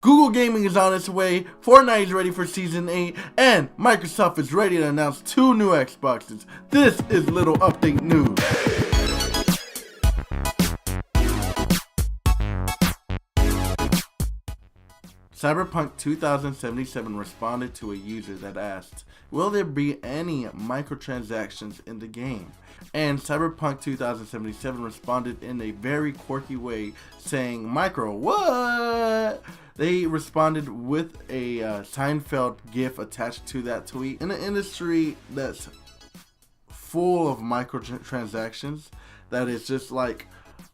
Google Gaming is on its way, Fortnite is ready for Season 8, and Microsoft is ready to announce 2 new Xboxes. This is Little Update News. Cyberpunk 2077 responded to a user that asked, will there be any microtransactions in the game? And Cyberpunk 2077 responded in a very quirky way, saying, micro, what? They responded with a Seinfeld gif attached to that tweet. In an industry that's full of microtransactions, that is just like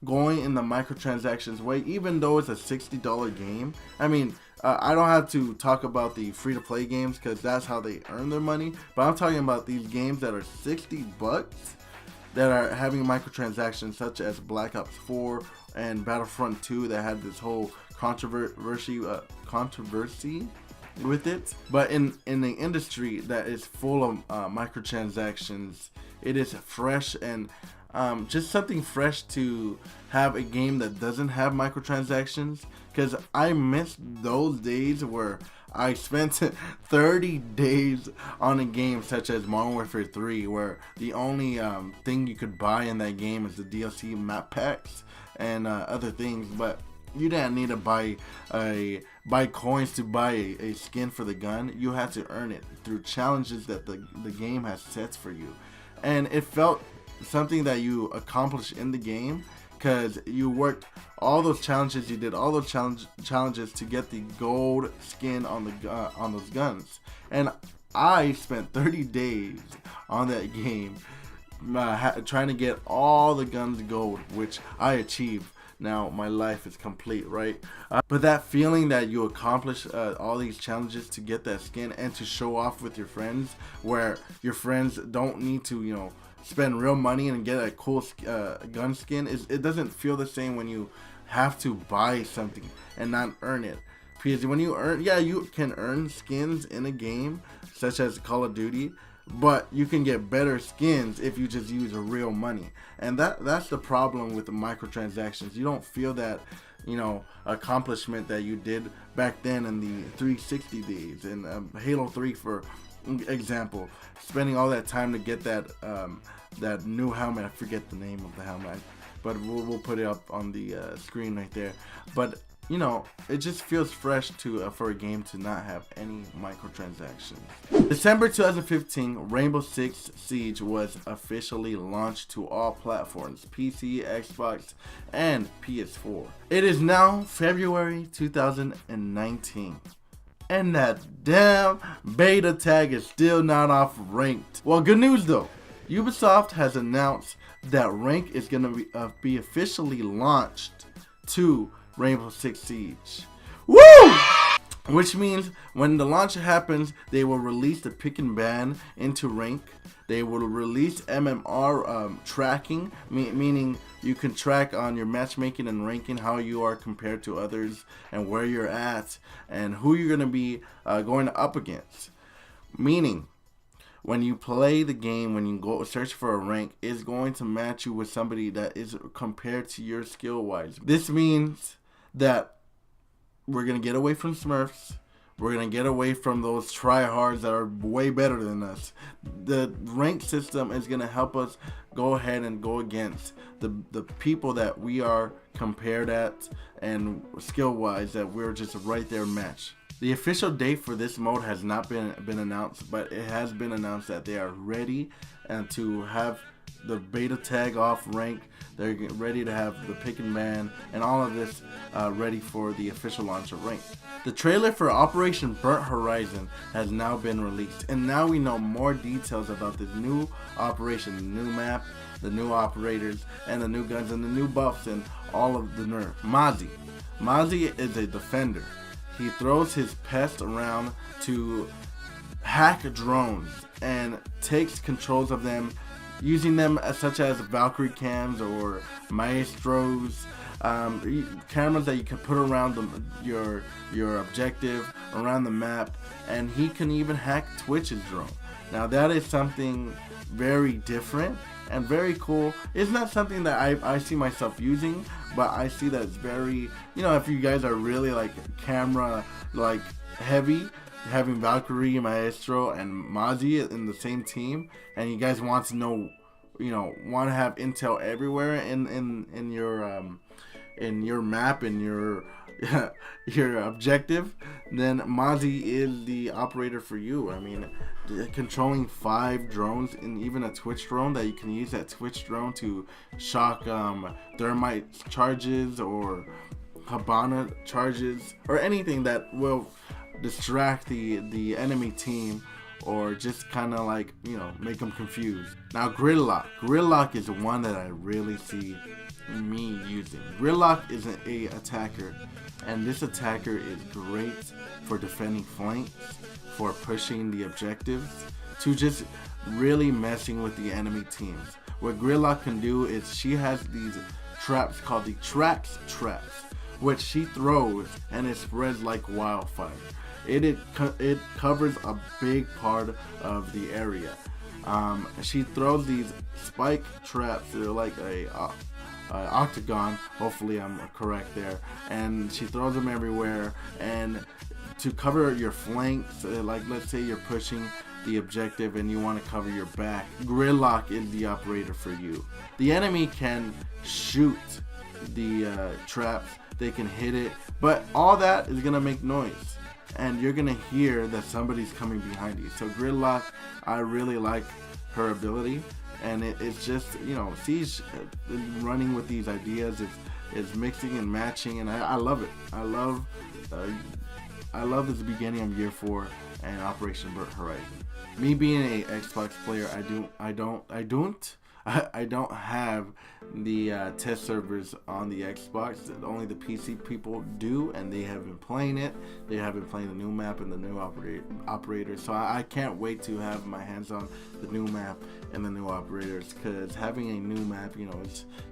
going in the microtransactions way, even though it's a $60 game. I mean, I don't have to talk about the free-to-play games because that's how they earn their money, but I'm talking about these games that are $60 that are having microtransactions, such as Black Ops 4 and Battlefront 2 that had this whole controversy with it. But in the industry that is full of microtransactions, it is fresh and just something fresh to have a game that doesn't have microtransactions, because I miss those days where I spent 30 days on a game such as Modern Warfare 3, where the only thing you could buy in that game is the DLC map packs and other things, but you didn't need to buy coins to buy a skin for the gun. You had to earn it through challenges that the game has set for you, and it felt something that you accomplished in the game because you worked all those challenges, you did all those challenges to get the gold skin on those guns. And I spent 30 days on that game trying to get all the guns gold, which I achieved. Now my life is complete, right? But that feeling that you accomplish all these challenges to get that skin and to show off with your friends, where your friends don't need to, spend real money and get a cool gun skin, it doesn't feel the same when you have to buy something and not earn it. Because when you earn, you can earn skins in a game such as Call of Duty, but you can get better skins if you just use real money. And that's the problem with the microtransactions. You don't feel that accomplishment that you did back then in the 360 days in Halo 3, for example, spending all that time to get that that new helmet. I forget the name of the helmet, but we'll put it up on the screen right there. But it just feels fresh for a game to not have any microtransactions. December 2015, Rainbow Six Siege was officially launched to all platforms, PC, Xbox, and PS4. It is now February 2019. And that damn beta tag is still not off ranked. Well, good news though. Ubisoft has announced that rank is going to be officially launched to Rainbow Six Siege. Woo! Which means when the launch happens, they will release the pick and ban into rank. They will release MMR tracking, meaning you can track on your matchmaking and ranking how you are compared to others and where you're at and who you're going to be going up against. Meaning, when you play the game, when you go search for a rank, it's going to match you with somebody that is compared to your skill wise. This means that we're going to get away from Smurfs. We're going to get away from those tryhards that are way better than us. The rank system is going to help us go ahead and go against the people that we are compared at and skill-wise, that we're just right there matched. The official date for this mode has not been announced, but it has been announced that they are ready and to have the beta tag off rank. They're ready to have the pick and ban and all of this ready for the official launch of rank. The trailer for Operation Burnt Horizon has now been released, and now we know more details about this new operation, the new map, the new operators, and the new guns, and the new buffs, and all of the nerf. Mozzie is a defender. He throws his pest around to hack drones and takes controls of them, using them such as Valkyrie cams or Maestros, cameras that you can put around your objective, around the map, and he can even hack Twitch's drone. Now that is something very different and very cool. It's not something that I see myself using, but I see that it's very, if you guys are really like camera like heavy, having Valkyrie, Maestro, and Mozzie in the same team, and you guys want to know, want to have intel everywhere in your map, in your your objective, then Mozzie is the operator for you. I mean, controlling 5 drones and even a Twitch drone, that you can use that Twitch drone to shock thermite charges or Habana charges or anything that will distract the enemy team, or just kind of like, make them confused. Now Gridlock is one that I really see me using. Gridlock is a attacker, and this attacker is great for defending flanks, for pushing the objectives, to just really messing with the enemy teams. What Gridlock can do is she has these traps called the traps, which she throws, and it spreads like wildfire. It covers a big part of the area. She throws these spike traps. They're like a octagon. Hopefully I'm correct there. And she throws them everywhere. And to cover your flanks, like let's say you're pushing the objective and you want to cover your back, Gridlock is the operator for you. The enemy can shoot the traps. They can hit it, but all that is gonna make noise, and you're gonna hear that somebody's coming behind you. So Gridlock, I really like her ability, and it's just, she's running with these ideas, is mixing and matching, and I love it. I love this beginning of year 4 and Operation Horizon. Me being a Xbox player, I don't have the test servers on the Xbox. Only the PC people do, and they have been playing it. They have been playing the new map and the new operator. So I can't wait to have my hands on the new map and the new operators, because having a new map,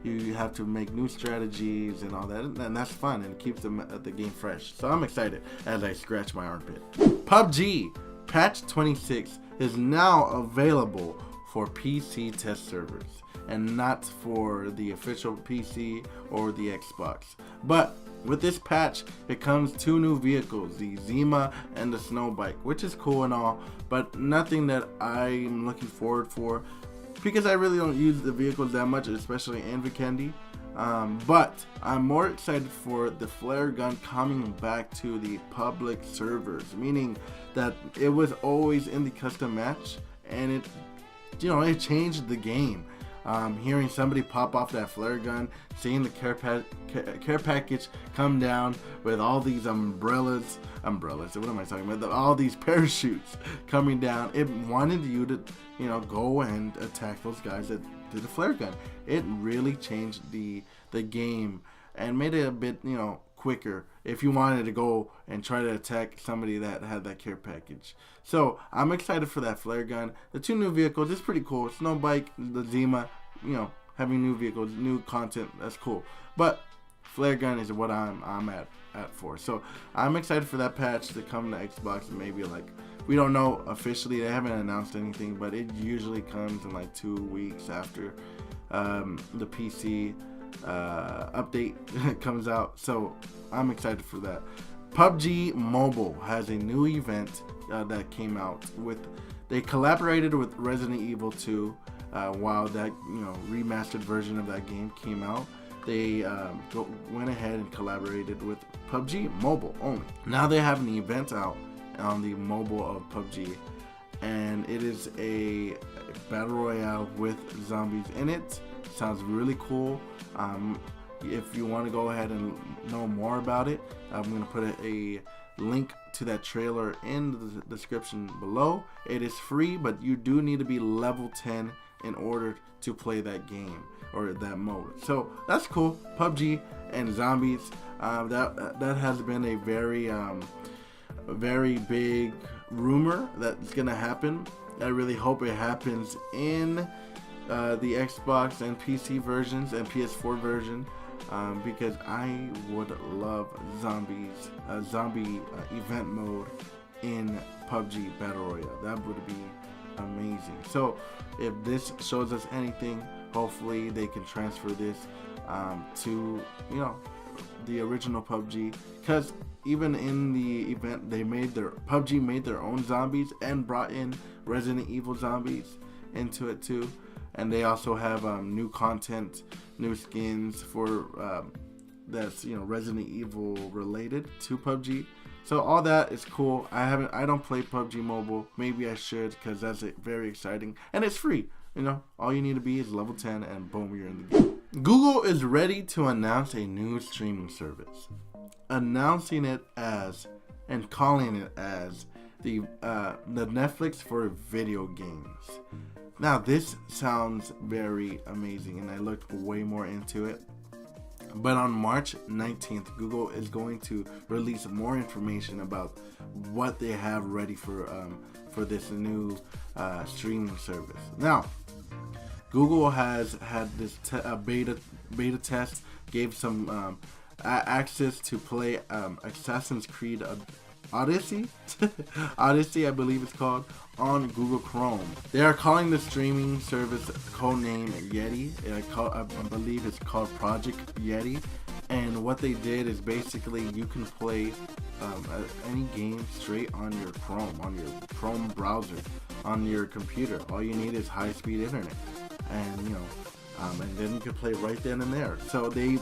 you have to make new strategies and all that, and that's fun, and it keeps the game fresh. So I'm excited as I scratch my armpit. PUBG Patch 26 is now available for PC test servers, and not for the official PC or the Xbox. But with this patch, it comes 2 new vehicles, the Zima and the Snowbike, which is cool and all, but nothing that I'm looking forward for, because I really don't use the vehicles that much, especially in Vikendi. But I'm more excited for the flare gun coming back to the public servers, meaning that it was always in the custom match, and it changed the game. Hearing somebody pop off that flare gun, seeing the care package come down with all these umbrellas, what am I talking about? All these parachutes coming down. It wanted you to, go and attack those guys that did the flare gun. It really changed the game and made it a bit, quicker if you wanted to go and try to attack somebody that had that care package. So I'm excited for that flare gun. The 2 new vehicles is pretty cool. Snowbike, the Zima, having new vehicles, new content, that's cool. But flare gun is what I'm at for. So I'm excited for that patch to come to Xbox. Maybe we don't know officially, they haven't announced anything, but it usually comes in 2 weeks after the PC update comes out. So I'm excited for that. PUBG Mobile has a new event that came out they collaborated with Resident Evil 2 while that remastered version of that game came out. They went ahead and collaborated with PUBG Mobile only. Now they have an event out on the mobile of PUBG, and it is a battle royale with zombies in it. Sounds really cool. If you want to go ahead and know more about it, I'm going to put a link to that trailer in the description below. It is free, but you do need to be level 10 in order to play that game or that mode. So that's cool. PUBG and zombies. That has been a very big rumor that's gonna happen. I really hope it happens in the Xbox and PC versions and PS4 version, because I would love zombie event mode in PUBG Battle Royale. That would be amazing. So if this shows us anything, hopefully they can transfer this to, you know, the original PUBG, because even in the event PUBG made their own zombies and brought in Resident Evil zombies into it too, and they also have new content, new skins for that's, you know, Resident Evil related to PUBG. So all that is cool. I don't play PUBG Mobile. Maybe I should, because that's very exciting and it's free. You know, all you need to be is level 10 and boom, you're in the game. Google is ready to announce a new streaming service, announcing it as and calling it as the Netflix for video games. Now this sounds very amazing, and I looked way more into it. But on March 19th, Google is going to release more information about what they have ready for this new streaming service. Now, Google has had this beta test, gave some access to play Assassin's Creed Odyssey, Odyssey I believe it's called, on Google Chrome. They are calling the streaming service codename Yeti. I believe it's called Project Yeti. And what they did is basically you can play any game straight on your Chrome browser, on your computer. All you need is high-speed internet, and you know, and then you can play right then and there. So they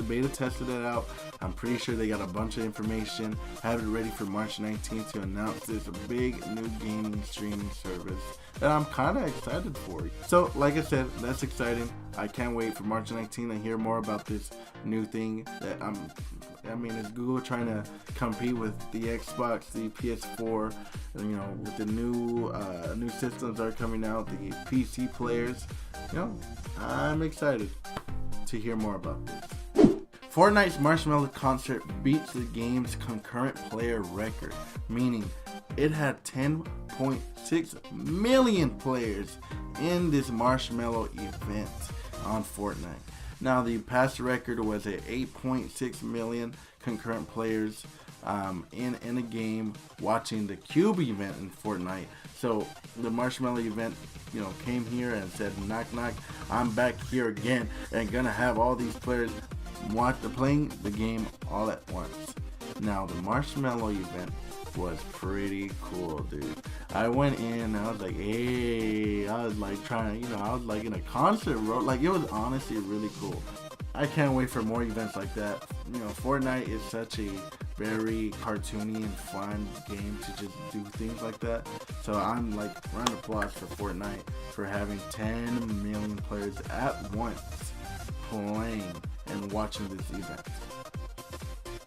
beta tested it out. I'm pretty sure they got a bunch of information, have it ready for March 19th to announce this big new gaming streaming service that I'm kind of excited for. So like I said, that's exciting. I can't wait for March 19th to hear more about this new thing that I mean, is Google trying to compete with the Xbox, the PS4, and, you know, with the new systems that are coming out, the PC players. You know, I'm excited to hear more about this. Fortnite's Marshmallow concert beats the game's concurrent player record, meaning it had 10.6 million players in this Marshmallow event on Fortnite. Now, the past record was at 8.6 million concurrent players in a game watching the Cube event in Fortnite. So the Marshmallow event, you know, came here and said, knock knock, I'm back here again and gonna have all these players playing the game all at once. Now the Marshmallow event was pretty cool, dude. I went in and I was like, hey, I was like trying, you know, I was like in a concert, bro. Like, it was honestly really cool. I can't wait for more events like that. You know, Fortnite is such a very cartoony and fun game to just do things like that. So I'm like, round of applause for Fortnite for having 10 million players at once playing and watching this event.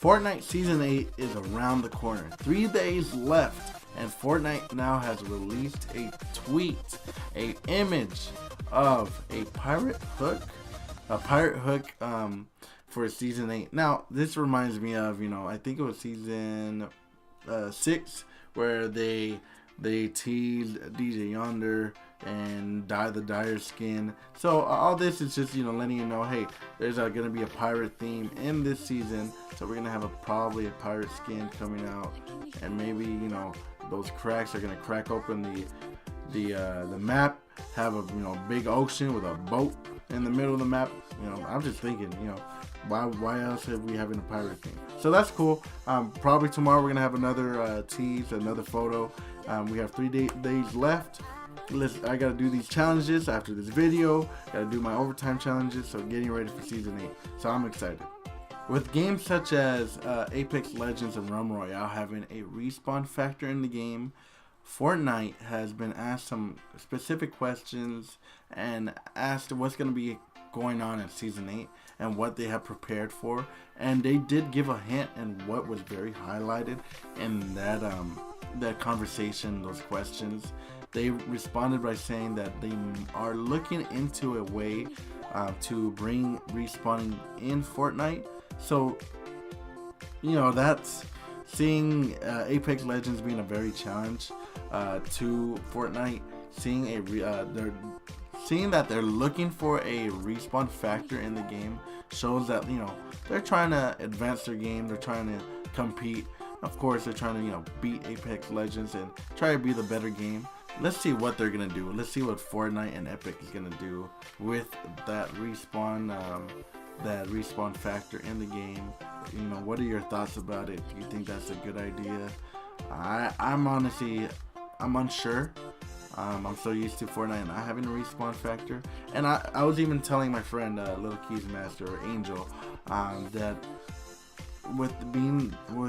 Fortnite Season 8 is around the corner. 3 days left, and Fortnite now has released a tweet, an image of a pirate hook for Season 8. Now, this reminds me of, you know, I think it was Season 6, where they teased DJ Yonder and dye the Dire skin. So all this is just, you know, letting you know, hey, there's gonna be a pirate theme in this season. So we're gonna have probably a pirate skin coming out, and maybe, you know, those cracks are gonna crack open the map, have a, you know, big ocean with a boat in the middle of the map. You know, I'm just thinking, you know, why else have we having a pirate theme? So that's cool. Probably tomorrow we're gonna have another tease, another photo. We have 3 days left. I gotta do these challenges after this video. Gotta do my overtime challenges. So getting ready for Season 8. So I'm excited. With games such as Apex Legends and Royale having a respawn factor in the game, Fortnite has been asked some specific questions and asked what's going to be going on in Season 8 and what they have prepared for. And they did give a hint, and what was very highlighted in that conversation, those questions. They responded by saying that they are looking into a way to bring respawning in Fortnite. So, you know, that's seeing Apex Legends being a very challenge to Fortnite. Seeing that they're looking for a respawn factor in the game shows that, you know, they're trying to advance their game. They're trying to compete. Of course, they're trying to, you know, beat Apex Legends and try to be the better game. let's see what they're gonna do. Let's see what Fortnite and Epic is gonna do with that respawn factor in the game. You know, what are your thoughts about it? Do you think that's a good idea? I'm honestly, I'm unsure. I'm so used to Fortnite not having a respawn factor, and I was even telling my friend Little Keys Master or Angel that with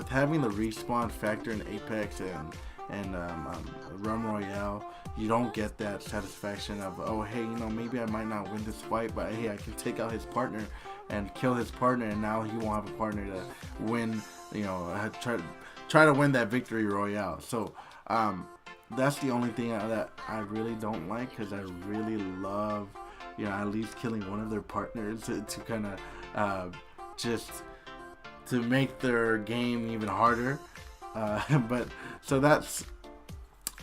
having the respawn factor in Apex and Royale, you don't get that satisfaction of, oh hey, you know, maybe I might not win this fight, but hey, I can take out his partner and kill his partner, and now he won't have a partner to win, you know, try to win that victory royale. So that's the only thing that I really don't like, because I really love, you know, at least killing one of their partners to kind of just to make their game even harder. But so that's,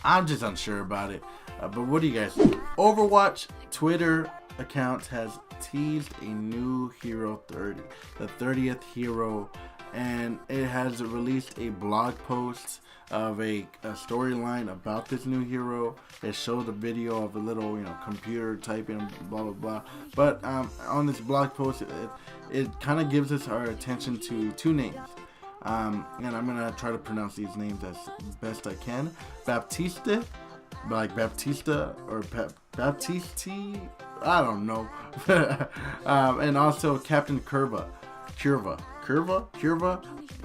I'm just unsure about it. But what do you guys think? Overwatch Twitter account has teased a new hero 30, the 30th hero, and it has released a blog post of a storyline about this new hero. It showed a video of a little, you know, computer typing, blah blah blah. But on this blog post, it kind of gives us our attention to two names. And I'm gonna try to pronounce these names as best I can. Baptiste, like Baptista or Baptisti, I don't know. And also Captain Curva.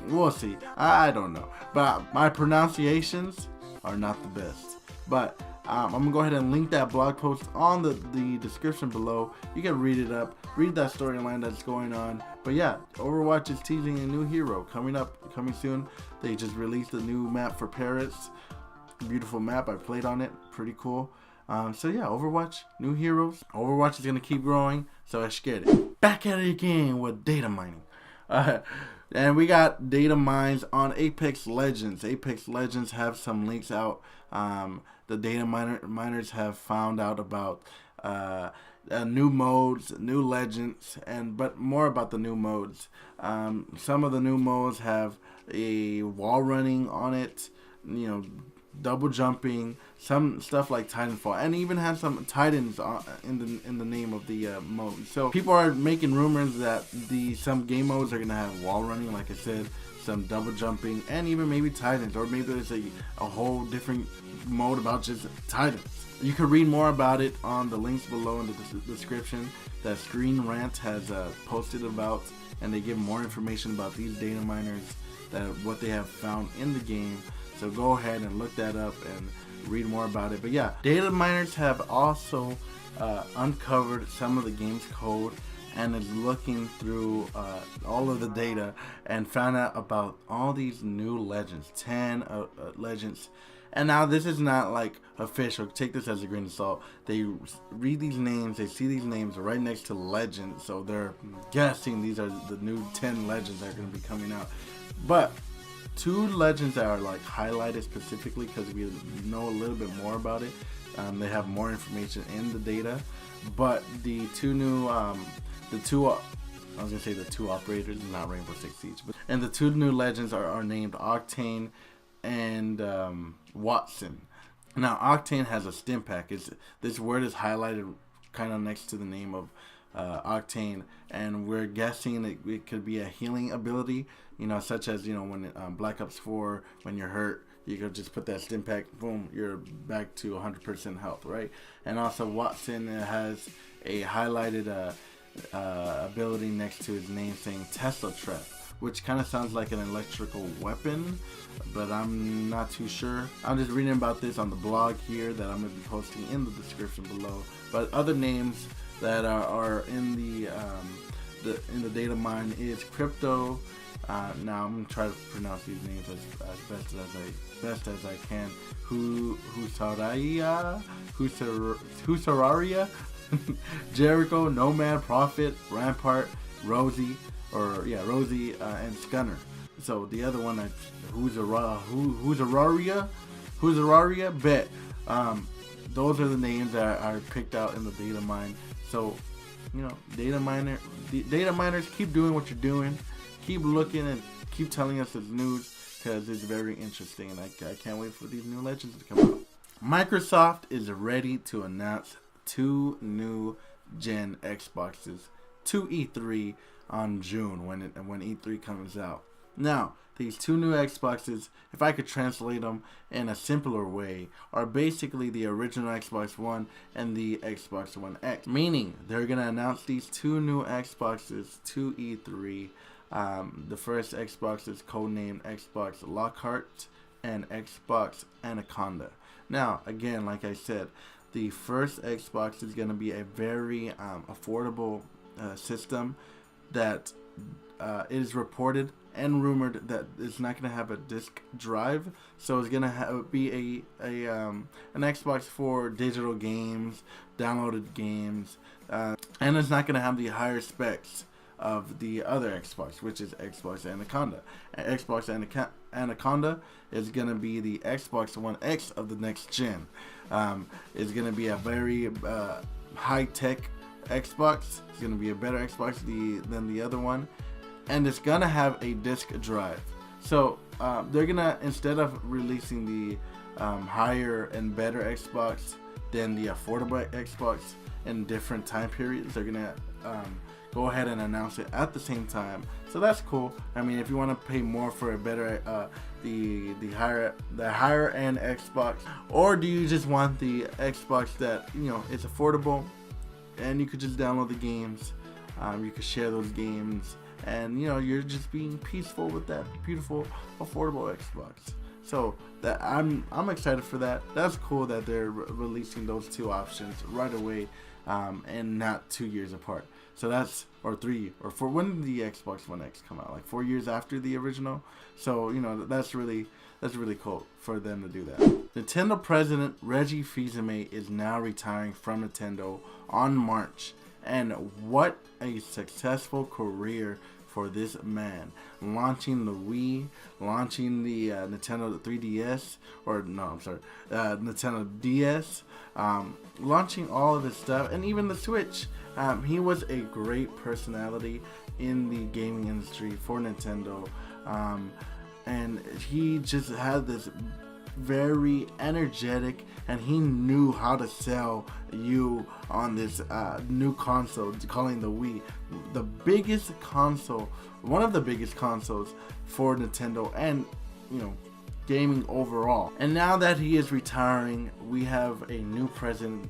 We'll see. I don't know. But my pronunciations are not the best. But I'm gonna go ahead and link that blog post on the description below. You can read it up, read that storyline that's going on. But yeah, Overwatch is teasing a new hero coming soon. They just released a new map for Paris. Beautiful map. I played on it. Pretty cool. So yeah, Overwatch, new heroes. Overwatch is gonna keep growing. So let's get it. Back at it again with data mining. And we got data mines on Apex Legends. Apex Legends have some links out. The data miners have found out about new modes, new legends, but more about the new modes. Some of the new modes have a wall running on it, you know, double jumping, some stuff like Titanfall, and even has some Titans in the name of the mode. So people are making rumors that some game modes are gonna have wall running, like I said, some double jumping, and even maybe Titans, or maybe there's a whole different mode about just Titans. You can read more about it on the links below in the description that Screen Rant has posted about, and they give more information about these data miners, what they have found in the game. So go ahead and look that up and read more about it. But yeah, data miners have also uncovered some of the game's code and is looking through all of the data and found out about all these new legends, 10 legends. And now this is not like official. Take this as a grain of salt. They read these names, they see these names right next to legends, so they're guessing these are the new 10 legends that are going to be coming out. But 2 legends that are like highlighted specifically because we know a little bit more about it. They have more information in the data, but the 2 new, I was gonna say the 2 operators, not Rainbow Six Siege, and the 2 new legends are named Octane and Watson. Now Octane has a stim pack. This word is highlighted kind of next to the name of Octane, and we're guessing it could be a healing ability, you know, such as, you know, when Black Ops 4, when you're hurt, you could just put that stim pack, boom, you're back to 100% health, right? And also Watson has a highlighted ability next to his name saying Tesla Trap, which kind of sounds like an electrical weapon, but I'm not too sure. I'm just reading about this on the blog here that I'm going to be posting in the description below. But other names that are in the data mine is Crypto. Now I'm gonna try to pronounce these names as best as I can. Husararia, Jericho, Nomad, Prophet, Rampart, Rosie, and Scunner. So the other one, Husararia, Bet. Those are the names that are picked out in the data mine. So, you know, data miners, keep doing what you're doing. Keep looking and keep telling us this news, because it's very interesting, and I can't wait for these new legends to come out. Microsoft is ready to announce 2 new-gen Xboxes to E3 on June when E3 comes out. Now, these 2 new Xboxes, if I could translate them in a simpler way, are basically the original Xbox One and the Xbox One X. Meaning, they're going to announce these 2 new Xboxes to E3. The first Xbox is codenamed Xbox Lockhart and Xbox Anaconda. Now, again, like I said, the first Xbox is going to be a very affordable system that is reported and rumored that it's not going to have a disc drive, so it's going to be an Xbox for digital games, downloaded games, and it's not going to have the higher specs of the other Xbox, which is Xbox Anaconda. Xbox Anaconda is going to be the Xbox One X of the next gen. It's going to be a very high-tech Xbox. It's going to be a better Xbox than the other one. And it's going to have a disc drive. So they're going to, instead of releasing the higher and better Xbox than the affordable Xbox in different time periods, they're going to go ahead and announce it at the same time. So that's cool. I mean, if you want to pay more for a better the higher end Xbox, or do you just want the Xbox that, you know, it's affordable and you could just download the games, you could share those games, and you know, you're just being peaceful with that beautiful affordable Xbox. So that I'm excited for that. That's cool that they're releasing those 2 options right away, and not 2 years apart. So that's, or 3 or 4. When did the Xbox One X come out? Like 4 years after the original. So you know, that's really cool for them to do that. Nintendo president Reggie Fils-Aimé is now retiring from Nintendo on March, and what a successful career for this man, launching the Wii, launching the Nintendo 3DS, or no, I'm sorry, Nintendo DS, launching all of his stuff, and even the Switch. He was a great personality in the gaming industry for Nintendo, and he just had this very energetic, and he knew how to sell you on this new console, calling the Wii the biggest console, one of the biggest consoles for Nintendo, and you know, gaming overall. And now that he is retiring, we have a new president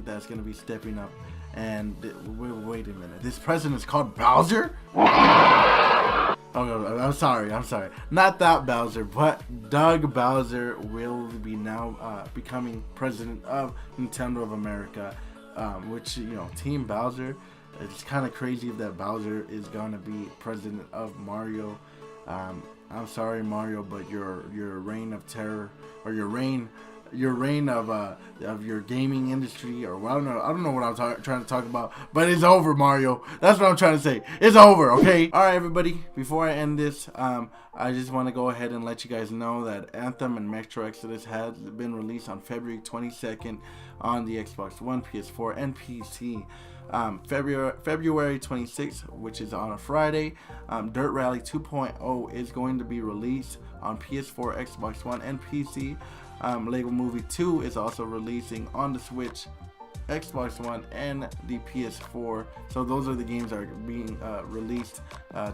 that's going to be stepping up. And wait a minute, this president is called Bowser? Oh, no, I'm sorry. Not that Bowser, but Doug Bowser will be now becoming president of Nintendo of America, which, you know, Team Bowser. It's kind of crazy that Bowser is going to be president of Mario. I'm sorry, Mario, but your reign of terror, or your reign of your gaming industry, or I don't know what I'm trying to talk about, but it's over, Mario. That's what I'm trying to say. It's over, okay? All right, everybody. Before I end this, I just want to go ahead and let you guys know that Anthem and Metro Exodus has been released on February 22nd on the Xbox One, PS4, and PC. February 26th, which is on a Friday, Dirt Rally 2.0 is going to be released on PS4, Xbox One, and PC. Lego Movie 2 is also releasing on the Switch, Xbox One, and the PS4. So those are the games that are being released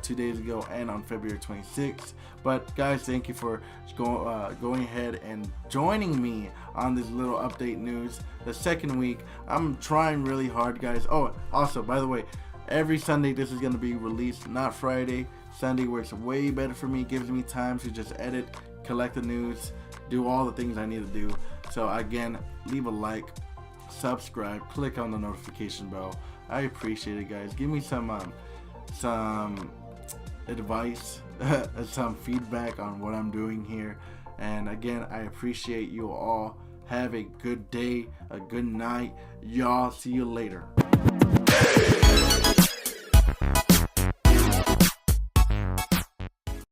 2 days ago and on February 26th. But guys, thank you for going ahead and joining me on this little update news. The second week, I'm trying really hard, guys. Oh, also, by the way, every Sunday this is going to be released, not Friday. Sunday works way better for me, gives me time to just edit, collect the news, do all the things I need to do. So again, leave a like, subscribe, click on the notification bell. I appreciate it, guys. Give me some advice, some feedback on what I'm doing here. And again, I appreciate you all. Have a good day, a good night. Y'all, see you later.